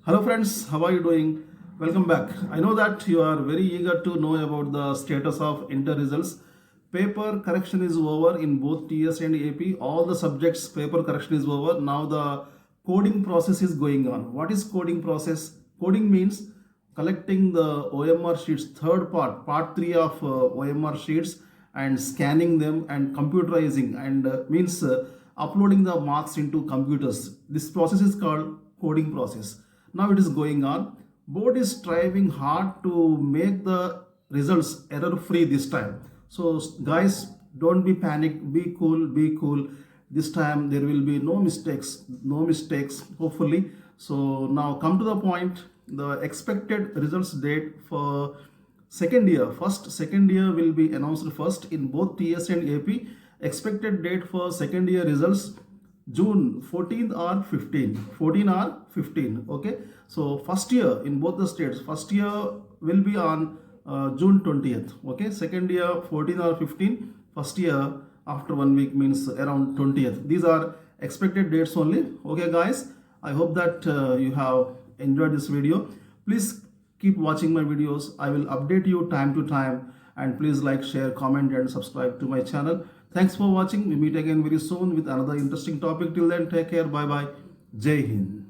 Hello friends, how are you doing? Welcome back. I know that you are very eager to know about the status of inter results. Paper correction is over in both TS and AP. All the subjects paper correction is over. Now the coding process is going on. What is coding process? Coding means collecting the OMR sheets, third part 3 of OMR sheets, and scanning them and computerizing and means uploading the marks into computers. This process is called coding process. Now it is going on. Board is striving hard to make the results error free this time. So guys, don't be panic, be cool, be cool. This time there will be no mistakes hopefully. So now come to the point. The expected results date for second year will be announced first in both TS and AP. Expected date for second year results June 14th or 15, 14 or 15. Okay, so first year in both the states, first year will be on June 20th. Okay, second year 14 or 15, first year after 1 week means around 20th. These are expected dates only. Okay guys, I hope that you have enjoyed this video. Please keep watching my videos. I will update you time to time, and please like, share, comment and subscribe to my channel. Thanks for watching. We meet again very soon with another interesting topic. Till then, take care. Bye bye. Jai Hind.